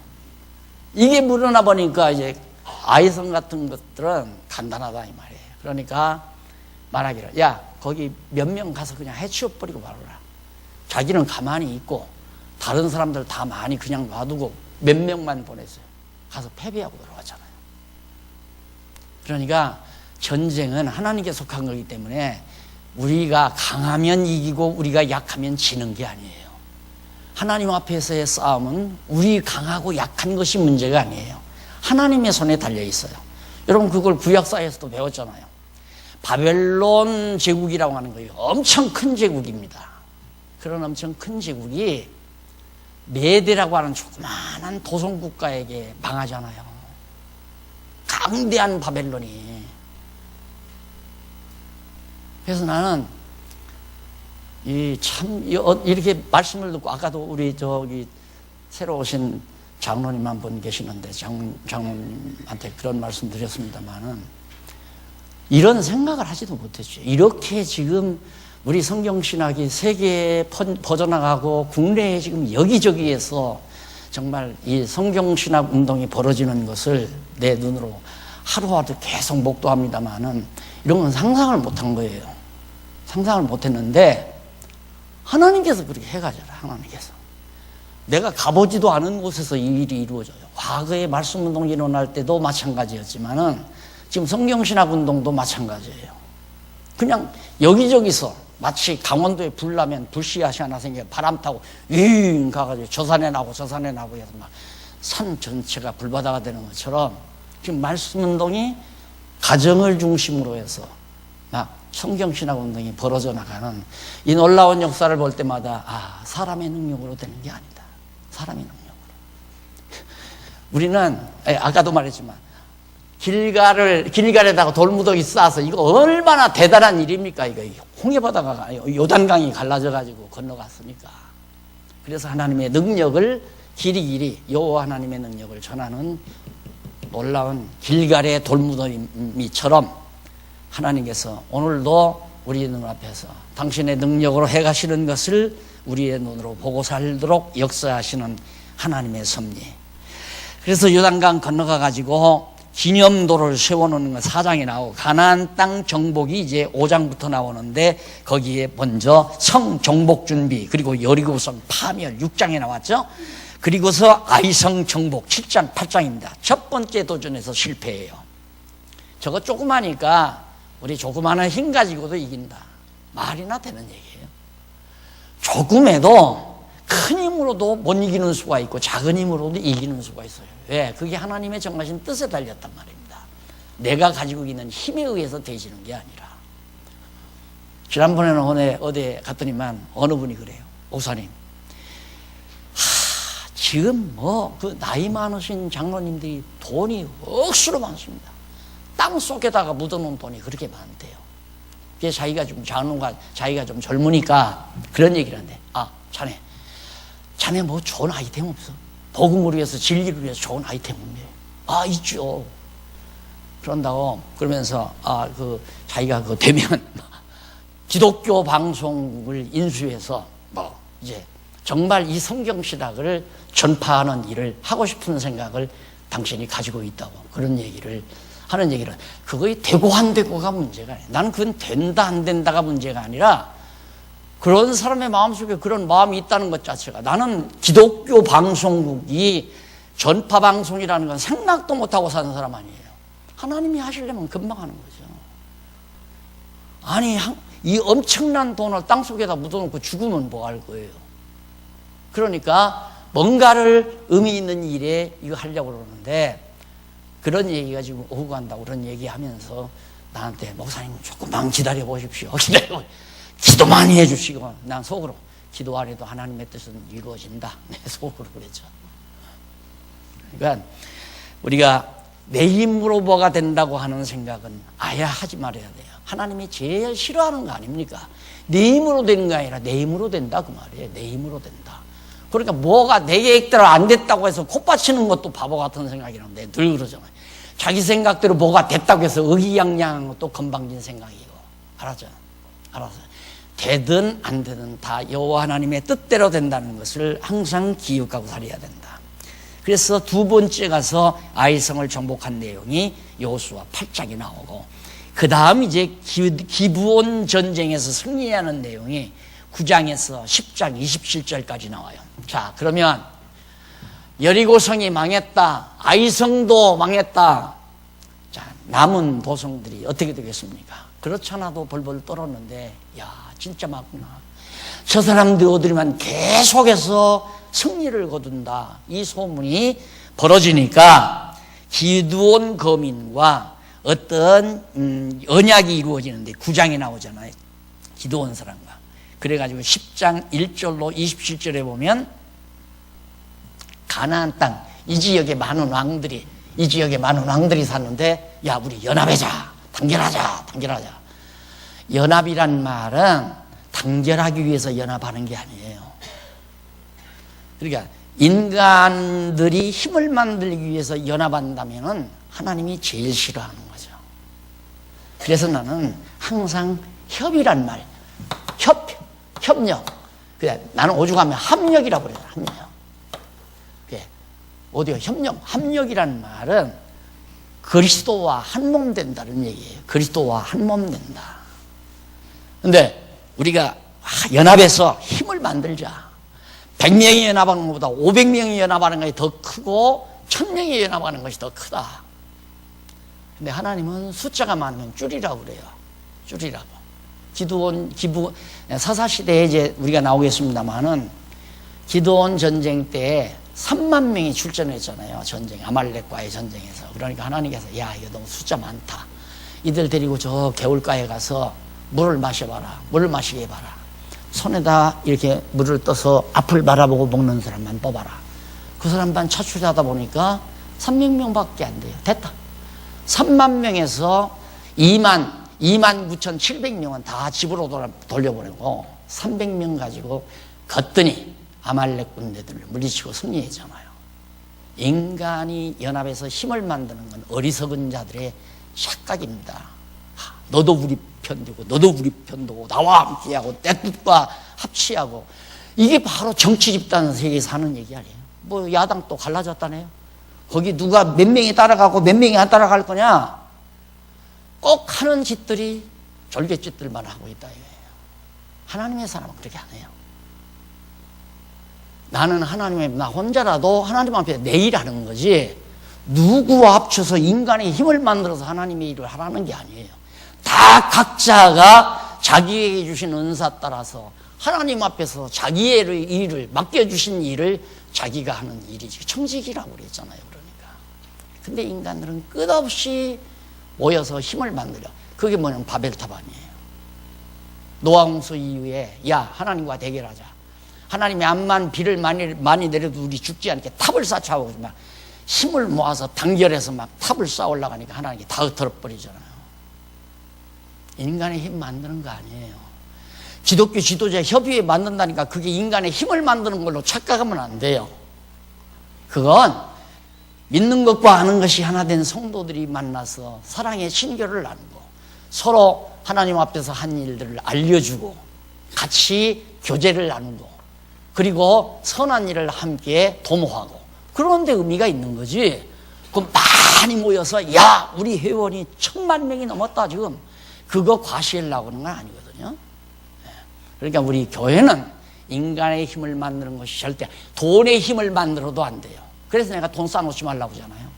이게 물러나 보니까 이제 아이성 같은 것들은 간단하다 이 말이에요. 그러니까 말하기를, 야 거기 몇 명 가서 그냥 해치워버리고 말아라. 자기는 가만히 있고 다른 사람들 다 많이 그냥 놔두고 몇 명만 보냈어요. 가서 패배하고 들어왔잖아요. 그러니까 전쟁은 하나님께 속한 거기 때문에 우리가 강하면 이기고 우리가 약하면 지는 게 아니에요. 하나님 앞에서의 싸움은 우리 강하고 약한 것이 문제가 아니에요. 하나님의 손에 달려 있어요. 여러분 그걸 구약사에서도 배웠잖아요. 바벨론 제국이라고 하는 거예요. 엄청 큰 제국입니다. 그런 엄청 큰 제국이 메대라고 하는 조그마한 도성국가에게 망하잖아요. 강대한 바벨론이. 그래서 나는 이렇게 말씀을 듣고, 아까도 우리 새로 오신 장로님 한 분 계시는데 장로님한테 그런 말씀 드렸습니다만은 이런 생각을 하지도 못했죠. 이렇게 지금 우리 성경신학이 세계에 퍼져나가고 국내에 지금 여기저기에서 정말 이 성경신학 운동이 벌어지는 것을 내 눈으로 하루하루 계속 목도합니다만은 이런 건 상상을 못한 거예요. 상상을 못했는데 하나님께서 그렇게 해가지고, 하나님께서 내가 가보지도 않은 곳에서 이 일이 이루어져요. 과거에 말씀운동이 일어날 때도 마찬가지였지만은 지금 성경신학 운동도 마찬가지예요. 그냥 여기저기서 마치 강원도에 불 나면 불씨앗이 하나 생겨 바람 타고 윙 가가지고 저 산에 나고 저 산에 나고 해서 막 산 전체가 불바다가 되는 것처럼 지금 말씀운동이 가정을 중심으로 해서 막 성경신학 운동이 벌어져 나가는 이 놀라운 역사를 볼 때마다 사람의 능력으로 되는 게 아니다. 사람의 능력으로. 우리는 아까도 말했지만 길갈에다가 돌무더기 쌓아서 이거 얼마나 대단한 일입니까? 이거 홍해바다가 요단강이 갈라져 가지고 건너갔으니까. 그래서 하나님의 능력을 길이길이 여호와 하나님의 능력을 전하는 놀라운 길갈의 돌무더미처럼 하나님께서 오늘도 우리의 눈 앞에서 당신의 능력으로 해가시는 것을 우리의 눈으로 보고 살도록 역사하시는 하나님의 섭리. 그래서 요단강 건너가 가지고 기념도를 세워놓는 건 4장에 나오고, 가나안 땅 정복이 이제 5장부터 나오는데 거기에 먼저 성 정복 준비, 그리고 여리고성 파멸 6장에 나왔죠. 그리고서 아이성 정복 7장 8장입니다. 첫 번째 도전에서 실패해요. 저거 조그마니까 우리 조그마한 힘 가지고도 이긴다. 말이나 되는 얘기예요. 조금에도 큰 힘으로도 못 이기는 수가 있고 작은 힘으로도 이기는 수가 있어요. 왜? 그게 하나님의 정하신 뜻에 달렸단 말입니다. 내가 가지고 있는 힘에 의해서 되지는 게 아니라. 지난번에는 어디에 갔더니만 어느 분이 그래요. 목사님, 지금 그 나이 많으신 장로님들이 돈이 억수로 많습니다. 땅 속에다가 묻어놓은 돈이 그렇게 많대요. 그게 자기가 좀 젊으니까 그런 얘기를 하는데, 자네 뭐 좋은 아이템 없어? 복음을 위해서, 진리를 위해서 좋은 아이템 없네. 있죠. 그러면서 자기가 되면 기독교 방송을 인수해서 이제 정말 이 성경 신학을 전파하는 일을 하고 싶은 생각을 당신이 가지고 있다고 그런 얘기를 하는 얘기를, 그거이 되고 안 되고가 문제가 아니에요. 나는 그건 된다 안 된다가 문제가 아니라 그런 사람의 마음속에 그런 마음이 있다는 것 자체가, 나는 기독교 방송국이 전파 방송이라는 건 생각도 못하고 사는 사람 아니에요. 하나님이 하시려면 금방 하는 거죠. 아니, 이 엄청난 돈을 땅속에다 묻어놓고 죽으면 뭐 할 거예요. 그러니까 뭔가를 의미 있는 일에 이거 하려고 그러는데, 그런 얘기가 지금 오고 간다고 그런 얘기하면서 나한테, 목사님 조금만 기다려 보십시오. 기도 많이 해주시고, 난 속으로 기도 안 해도 하나님의 뜻은 이루어진다. 내 속으로 그랬죠. 그러니까 우리가 내 힘으로 뭐가 된다고 하는 생각은 아예 하지 말아야 돼요. 하나님이 제일 싫어하는 거 아닙니까? 내 힘으로 되는 게 아니라 내 힘으로 된다 그 말이에요. 내 힘으로 된다. 그러니까 뭐가 내 계획대로 안 됐다고 해서 콧받치는 것도 바보 같은 생각이라는데 늘 그러잖아요. 자기 생각대로 뭐가 됐다고 해서 의기양양한 것도 건방진 생각이고. 알았죠? 되든 안 되든 다 여호와 하나님의 뜻대로 된다는 것을 항상 기억하고 살아야 된다. 그래서 두 번째 가서 아이성을 정복한 내용이 여호수아 8장이 나오고, 그 다음 이제 기브온 전쟁에서 승리하는 내용이 9장에서 10장 27절까지 나와요. 자, 그러면 여리고성이 망했다, 아이성도 망했다. 자, 남은 도성들이 어떻게 되겠습니까? 그렇잖아도 벌벌 떨었는데, 야, 진짜 맞구나. 저 사람들 어디만 계속해서 승리를 거둔다. 이 소문이 벌어지니까 기드온 거민과 어떤 언약이 이루어지는데 9장에 나오잖아요. 기드온 사람과. 그래가지고 10장 1절로 27절에 보면 가나안 땅, 이 지역에 많은 왕들이 샀는데, 야, 우리 연합하자, 단결하자. 연합이란 말은 단결하기 위해서 연합하는 게 아니에요. 그러니까 인간들이 힘을 만들기 위해서 연합한다면은 하나님이 제일 싫어하는 거죠. 그래서 나는 항상 협이란 말, 협력. 그래, 나는 오죽하면 합력이라고 그래요. 합력. 그래, 어디요? 합력이란 말은 그리스도와 한 몸 된다는 얘기예요. 그리스도와 한 몸 된다. 근데 우리가 연합해서 힘을 만들자. 100명이 연합하는 것보다 500명이 연합하는 것이 더 크고 1000명이 연합하는 것이 더 크다. 근데 하나님은 숫자가 많으면 줄이라고 그래요. 줄이라고. 서사시대에 이제 우리가 나오겠습니다만은 기드온 전쟁 때 3만 명이 출전했잖아요. 아말렉과의 전쟁에서. 그러니까 하나님께서, 야, 이거 너무 숫자 많다. 이들 데리고 저 개울가에 가서 물을 마시게 해봐라. 손에다 이렇게 물을 떠서 앞을 바라보고 먹는 사람만 뽑아라. 그 사람만 차출하다 보니까 300명밖에 안 돼요. 됐다. 3만 명에서 29,700명은 다 집으로 돌려보내고 300명 가지고 걷더니 아말렉 군대들을 물리치고 승리했잖아요. 인간이 연합해서 힘을 만드는 건 어리석은 자들의 착각입니다. 너도 우리 편되고 너도 우리 편되고 나와 함께하고 내 뜻과 합치하고, 이게 바로 정치 집단 세계에서 하는 얘기 아니에요. 뭐 야당 또 갈라졌다네요. 거기 누가 몇 명이 따라가고 몇 명이 안 따라갈 거냐? 꼭 하는 짓들이 졸개짓들만 하고 있다 이거예요. 하나님의 사람은 그렇게 안 해요. 나는 나 혼자라도 하나님 앞에 내 일하는 거지, 누구와 합쳐서 인간의 힘을 만들어서 하나님의 일을 하라는 게 아니에요. 다 각자가 자기에게 주신 은사 따라서 하나님 앞에서 자기의 일을, 맡겨주신 일을 자기가 하는 일이지. 청직이라고 그랬잖아요. 그러니까. 근데 인간들은 끝없이 모여서 힘을 만들어. 그게 뭐냐면 바벨탑 아니에요. 노아 홍수 이후에 야, 하나님과 대결하자. 하나님이 암만 비를 많이 내려도 우리 죽지 않게 탑을 쌓자고 막 힘을 모아서 단결해서 막 탑을 쌓아 올라가니까 하나님이 다 흩어버리잖아요. 인간의 힘 만드는 거 아니에요. 기독교 지도자 협의회 만든다니까 그게 인간의 힘을 만드는 걸로 착각하면 안 돼요. 그건 믿는 것과 아는 것이 하나 된 성도들이 만나서 사랑의 신교를 나누고 서로 하나님 앞에서 한 일들을 알려주고 같이 교제를 나누고 그리고 선한 일을 함께 도모하고 그런 데 의미가 있는 거지. 그 많이 모여서 야, 우리 회원이 1000만 명이 넘었다 지금. 그거 과시하려고 하는 건 아니거든요. 그러니까 우리 교회는 인간의 힘을 만드는 것이 절대 돈의 힘을 만들어도 안 돼요. 그래서 내가 돈 쌓아놓지 말라고 하잖아요.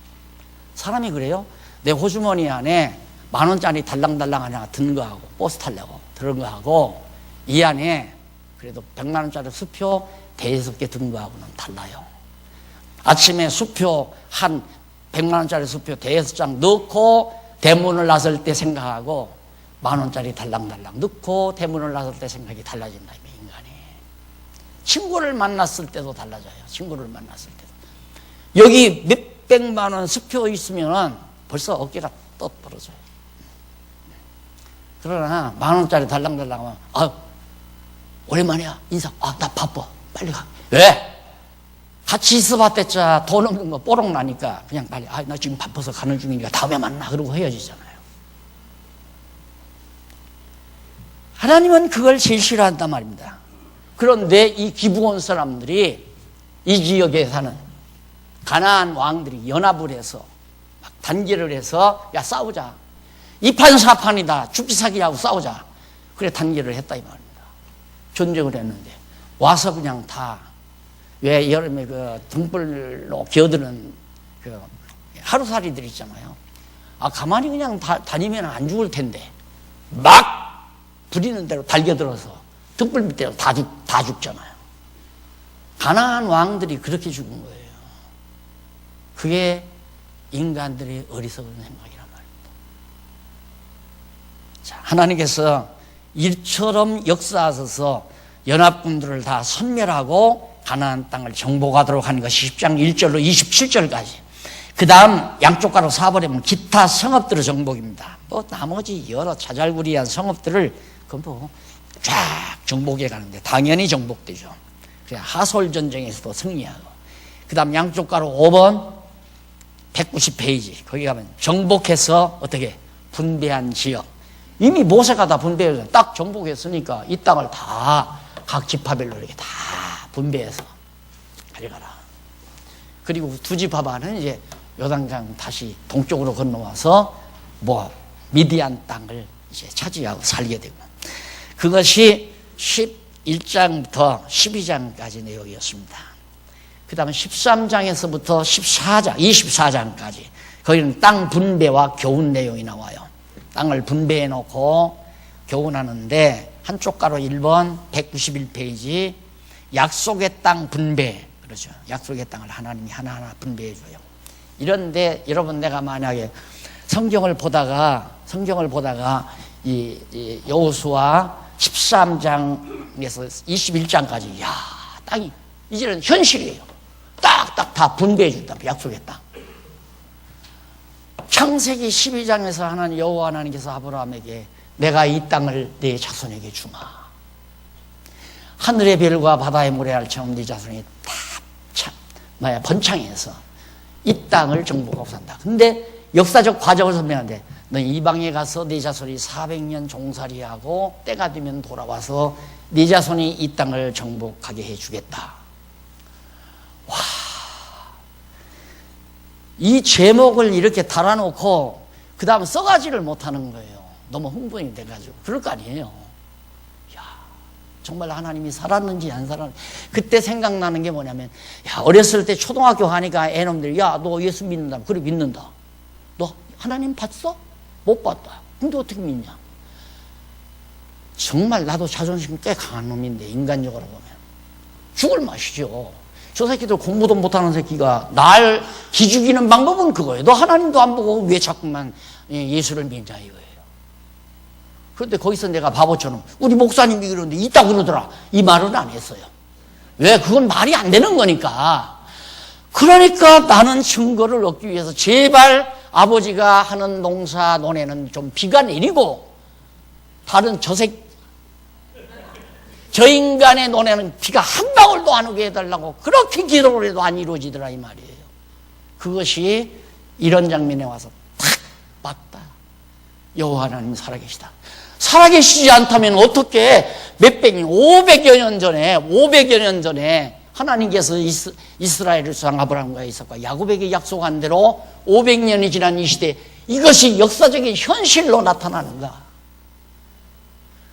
사람이 그래요. 내 호주머니 안에 10,000원짜리 달랑달랑 하나 든 거하고 버스 타려고 들은 거하고 이 안에 그래도 100만 원짜리 수표 5개 든 거하고는 달라요. 아침에 수표 한 100만 원짜리 수표 5장 넣고 대문을 나설 때 생각하고 10,000원짜리 달랑달랑 넣고 대문을 나설 때 생각이 달라진다. 인간이. 친구를 만났을 때도 달라져요. 친구를 만났을 때도. 여기 몇백만 원 수표 있으면 벌써 어깨가 떠떨어져요. 그러나 10,000원짜리 달랑달랑 하면 아, 오랜만이야. 인사. 아, 나 바빠. 빨리 가. 왜? 같이 있어봤댔자 돈 없는 거 뽀록 나니까 그냥 빨리 아, 나 지금 바빠서 가는 중이니까 다음에 만나. 그러고 헤어지잖아요. 하나님은 그걸 제일 싫어한단 말입니다. 그런데 이 기브온 사람들이 이 지역에 사는 가나안 왕들이 연합을 해서 막 단결을 해서 야, 싸우자. 이판사판이다. 죽기사기하고 싸우자. 그래 단결을 했다 이 말입니다. 전쟁을 했는데 와서 그냥 다 왜 여름에 그 등불로 기어드는 그 하루살이들 있잖아요. 아, 가만히 그냥 다니면 안 죽을 텐데 막 부리는 대로 달겨들어서 등불 밑에 다 죽잖아요. 가나안 왕들이 그렇게 죽은 거예요. 그게 인간들의 어리석은 생각이란 말입니다. 자, 하나님께서 일처럼 역사하셔서 연합군들을 다 섬멸하고 가나안 땅을 정복하도록 하는 것이 10장 1절로 27절까지. 그 다음 양쪽 가로 사버리면 기타 성읍들의 정복입니다. 뭐 나머지 여러 자잘구리한 성읍들을 뭐 쫙 정복해 가는데 당연히 정복되죠. 하솔 전쟁에서도 승리하고. 그 다음 양쪽 가로 5번 190페이지 거기 가면 정복해서 어떻게 분배한 지역. 이미 모세가 다 분배해서 딱 정복했으니까 이 땅을 다 각 지파별로 이렇게 다 분배해서 가져가라. 그리고 두 지파반은 이제 요단강 다시 동쪽으로 건너와서 뭐 미디안 땅을 이제 차지하고 살게 되고. 그것이 11장부터 12장까지 내용이었습니다. 그 다음에 13장에서부터 14장, 24장까지 거기는 땅 분배와 교훈 내용이 나와요. 땅을 분배해 놓고 교훈하는데 한쪽 가로 1번 191페이지 약속의 땅 분배. 그렇죠. 약속의 땅을 하나님이 하나하나 분배해 줘요. 이런데 여러분 내가 만약에 성경을 보다가 이 여호수아 13장에서 21장까지 야, 땅이 이제는 현실이에요. 딱딱 다 분배해 준다. 약속의 땅. 창세기 12장에서 하나님 여호와 하나님께서 아브라함에게 내가 이 땅을 네 자손에게 주마. 하늘의 별과 바다의 모래알처럼 네 자손이 다 번창해서 이 땅을 정복하고 산다. 근데 역사적 과정을 설명하는데 너 이방에 가서 네 자손이 400년 종살이하고 때가 되면 돌아와서 네 자손이 이 땅을 정복하게 해주겠다. 와, 이 제목을 이렇게 달아놓고 그 다음 써가지를 못하는 거예요. 너무 흥분이 돼가지고. 그럴 거 아니에요. 야, 정말 하나님이 살았는지 안 살았는지. 그때 생각나는 게 뭐냐면, 야, 어렸을 때 초등학교 가니까 애놈들이, 야, 너 예수 믿는다. 그래, 믿는다. 너 하나님 봤어? 못 봤다. 근데 어떻게 믿냐? 정말 나도 자존심 꽤 강한 놈인데, 인간적으로 보면 죽을 맛이죠. 저 새끼들 공부도 못하는 새끼가 날 기죽이는 방법은 그거예요. 너 하나님도 안 보고 왜 자꾸만 예수를 믿냐 이거예요. 그런데 거기서 내가 바보처럼 우리 목사님이 그러는데 있다고 그러더라, 이 말은 안 했어요. 왜? 그건 말이 안 되는 거니까. 그러니까 나는 증거를 얻기 위해서 제발 아버지가 하는 농사 논에는 좀 비가 내리고 다른 저 인간의 논에는 비가 한 방울도 안 오게 해달라고 그렇게 기도를 해도 안 이루어지더라 이 말이에요. 그것이 이런 장면에 와서 탁 맞다. 여호와 하나님 살아계시다. 살아계시지 않다면 어떻게 몇백 년, 500여 년 전에 하나님께서 이스라엘을 수상 아브라함과 이삭과 야곱에게 약속한 대로 500년이 지난 이 시대에 이것이 역사적인 현실로 나타나는가?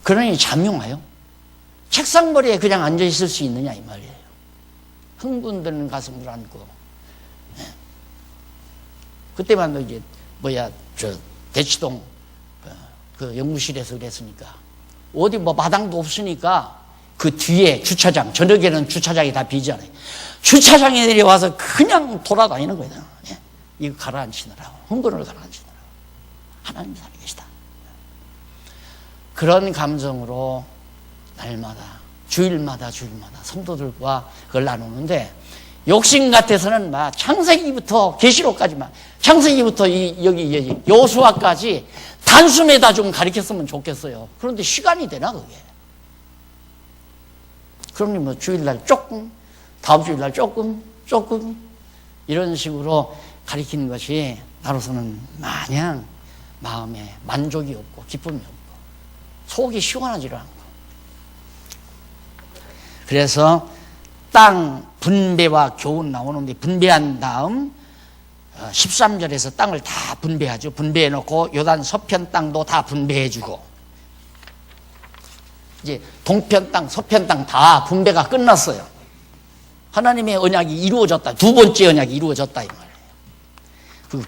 그러니 잠용하여 책상머리에 그냥 앉아 있을 수 있느냐 이 말이에요. 흥분되는 가슴을 안고. 그때만 이제 대치동 그 연구실에서 그랬으니까 어디 마당도 없으니까 그 뒤에 주차장, 저녁에는 주차장이 다 비잖아요. 주차장에 내려와서 그냥 돌아다니는 거예요. 이거 가라앉히느라고, 흥분을 가라앉히느라고. 하나님 살아계시다. 그런 감정으로 날마다 주일마다 성도들과 그걸 나누는데, 욕심 같아서는 막 창세기부터 계시록까지만, 창세기부터 여기 여호수아까지 단숨에다 좀 가르쳤으면 좋겠어요. 그런데 시간이 되나 그게? 그러니 뭐 주일날 조금, 다음 주일날 조금 이런 식으로 가르치는 것이 나로서는 마냥 마음에 만족이 없고 기쁨이 없고 속이 시원하지를 않고. 그래서 땅 분배와 교훈 나오는데, 분배한 다음 13절에서 땅을 다 분배하죠. 분배해놓고 요단 서편 땅도 다 분배해주고, 이제 동편 땅, 서편 땅 다 분배가 끝났어요. 하나님의 언약이 이루어졌다. 두 번째 언약이 이루어졌다 이 말이에요. 그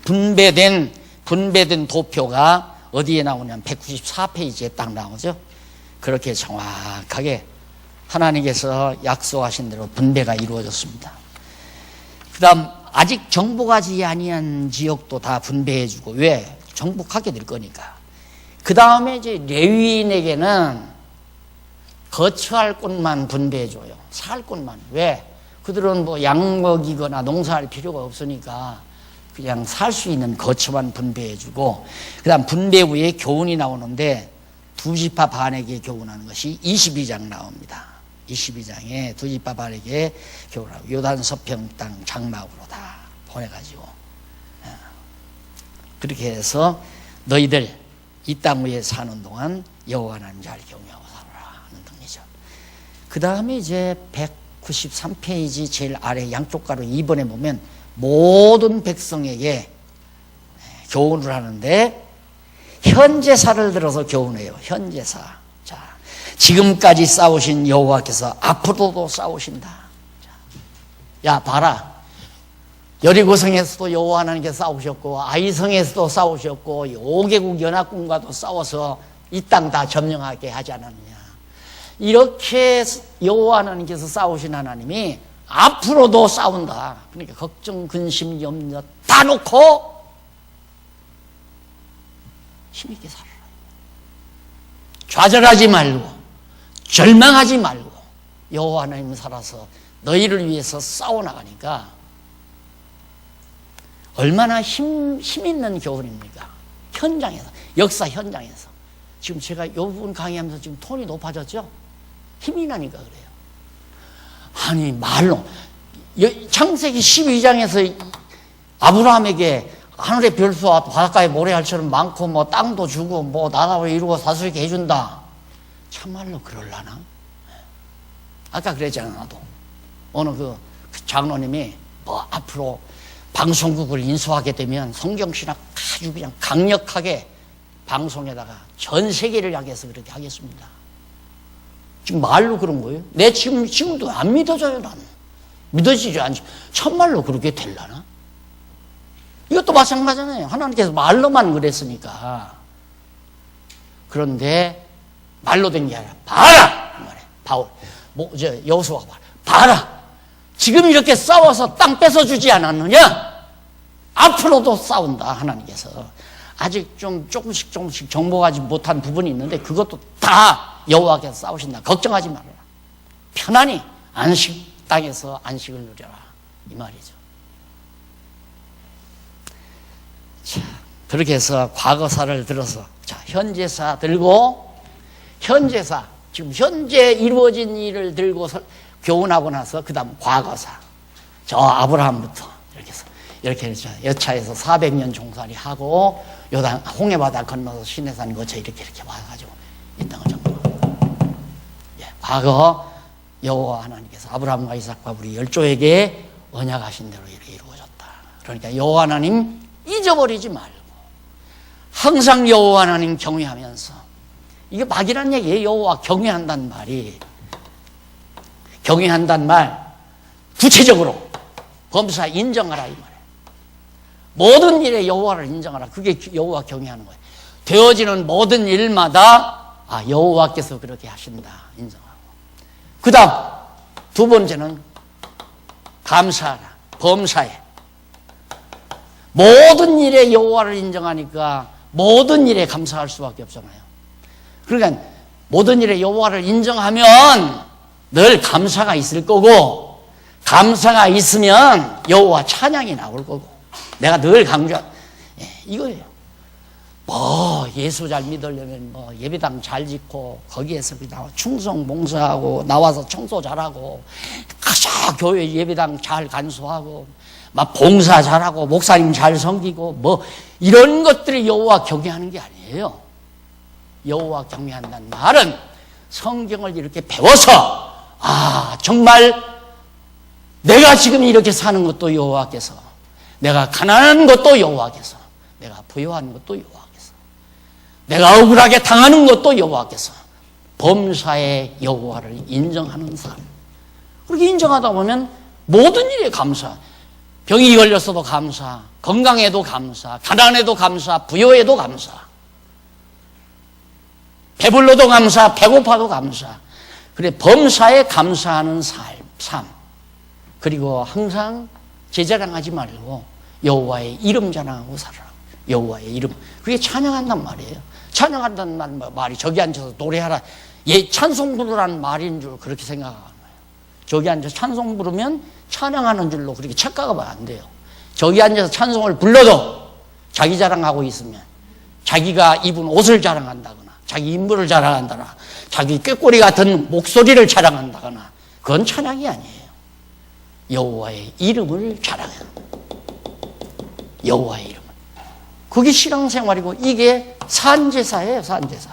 분배된 도표가 어디에 나오냐면 194페이지에 딱 나오죠. 그렇게 정확하게 하나님께서 약속하신 대로 분배가 이루어졌습니다. 그 다음 아직 정복하지 아니한 지역도 다 분배해주고, 왜? 정복하게 될 거니까. 그 다음에 이제 레위인에게는 거처할 곳만 분배해줘요. 살 곳만. 왜? 그들은 뭐 양 먹이거나 농사할 필요가 없으니까 그냥 살 수 있는 거처만 분배해주고, 그 다음 분배 후에 교훈이 나오는데, 두 지파 반에게 교훈하는 것이 22장 나옵니다. 22장에 두 지파 반에게 교훈하고, 요단 서편 땅 장막으로 다 보내가지고, 그렇게 해서 너희들 이 땅 위에 사는 동안 여호와 하나님 잘 경외하고 살아라 하는 등이죠. 그 다음에 이제 193페이지 제일 아래 양쪽 가로 2번에 보면 모든 백성에게 교훈을 하는데, 현제사를 들어서 교훈해요. 현제사. 자, 지금까지 싸우신 여호와께서 앞으로도 싸우신다. 자, 야 봐라, 여리고성에서도 여호와 하나님께서 싸우셨고, 아이성에서도 싸우셨고, 5개국 연합군과도 싸워서 이 땅 다 점령하게 하지 않았느냐. 이렇게 여호와 하나님께서 싸우신 하나님이 앞으로도 싸운다. 그러니까 걱정, 근심, 염려 다 놓고 힘있게 살아라. 좌절하지 말고 절망하지 말고 여호와 하나님 살아서 너희를 위해서 싸워나가니까 얼마나 힘 있는 교훈입니까? 현장에서, 역사 현장에서. 지금 제가 이 부분 강의하면서 지금 톤이 높아졌죠? 힘이 나니까 그래요. 아니 말로 창세기 12장에서 아브라함에게 하늘의 별수와 바닷가의 모래알처럼 많고 뭐 땅도 주고 뭐 나라를 이루고 다스리게 해준다. 참말로 그럴라나? 아까 그랬잖아. 나도 어느 그 장로님이 뭐 앞으로 방송국을 인수하게 되면 성경신학 아주 그냥 강력하게 방송에다가 전 세계를 향해서 그렇게 하겠습니다. 지금 말로 그런 거예요. 내 지금도 안 믿어져요. 나는 믿어지지 않지. 참말로 그렇게 될라나? 이것도 마찬가지잖아요. 하나님께서 말로만 그랬으니까 그런데 말로 된 게 아니라 봐라 그 말이에요. 바울 여호수아가 봐라 지금 이렇게 싸워서 땅 뺏어주지 않았느냐? 앞으로도 싸운다. 하나님께서 아직 조금씩 정복하지 못한 부분이 있는데 그것도 다 여호와께서 싸우신다. 걱정하지 말아라. 편안히 땅에서 안식을 누려라 이 말이죠. 자, 그렇게 해서 과거사를 들어서 현재사 들고 지금 현재 이루어진 일을 들고 교훈하고 나서 그 다음 과거사 저 아브라함부터 이렇게 해서 여차에서 400년 종살이 하고 요단 홍해바다 건너서 시내산 거쳐 이렇게 와가지고 이 땅을 정복하고 과거 여호와 하나님께서 아브라함과 이삭과 우리 열조에게 언약하신 대로 이렇게 이루어졌다. 그러니까 여호와 하나님 잊어버리지 말고 항상 여호와 하나님 경외하면서 이게 막이란 얘기예요. 여호와 경외한다는 말이 경외한다는 말 구체적으로 범사 인정하라 이 말이에요. 모든 일에 여호와를 인정하라. 그게 여호와 경외하는 거예요. 되어지는 모든 일마다 여호와께서 그렇게 하신다 인정하고 그 다음 두 번째는 감사하라. 범사에 모든 일에 여호와를 인정하니까 모든 일에 감사할 수밖에 없잖아요. 그러니까 모든 일에 여호와를 인정하면 늘 감사가 있을 거고 감사가 있으면 여호와 찬양이 나올 거고 내가 늘 강조한 이거예요. 예수 잘 믿으려면 예배당 잘 짓고 거기에서 충성 봉사하고 나와서 청소 잘하고 교회 예배당 잘 간수하고 막 봉사 잘하고 목사님 잘 섬기고 이런 것들이 여호와 경외하는 게 아니에요. 여호와 경외한다는 말은 성경을 이렇게 배워서 정말 내가 지금 이렇게 사는 것도 여호와께서 내가 가난한 것도 여호와께서 내가 부유한 것도 여호와께서 내가 억울하게 당하는 것도 여호와께서 범사의 여호와를 인정하는 삶. 그렇게 인정하다 보면 모든 일에 감사. 병이 걸렸어도 감사, 건강에도 감사, 가난에도 감사, 부여에도 감사. 배불러도 감사, 배고파도 감사. 그래 범사에 감사하는 삶. 그리고 항상 제 자랑하지 말고 여호와의 이름 자랑하고 살아라. 여호와의 이름. 그게 찬양한단 말이에요. 찬양한다는 말이 저기 앉아서 노래하라. 찬송 부르라는 말인 줄 그렇게 생각하는 거예요. 저기 앉아서 찬송 부르면 찬양하는 줄로 그렇게 착각하면 안 돼요. 저기 앉아서 찬송을 불러도 자기 자랑하고 있으면 자기가 입은 옷을 자랑한다거나 자기 인물을 자랑한다거나 자기 꾀꼬리 같은 목소리를 자랑한다거나 그건 찬양이 아니에요. 여호와의 이름을 자랑해요. 여호와의 이름을. 그게 신앙생활이고 이게 산제사예요. 산제사.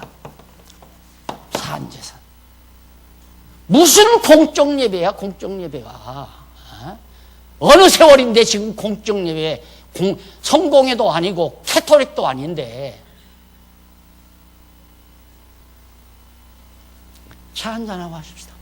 무슨 공적예배야 공적예배가. 어느 세월인데 지금 공적예배 성공회도 아니고 캐톨릭도 아닌데. 차 한잔하고 하십시다.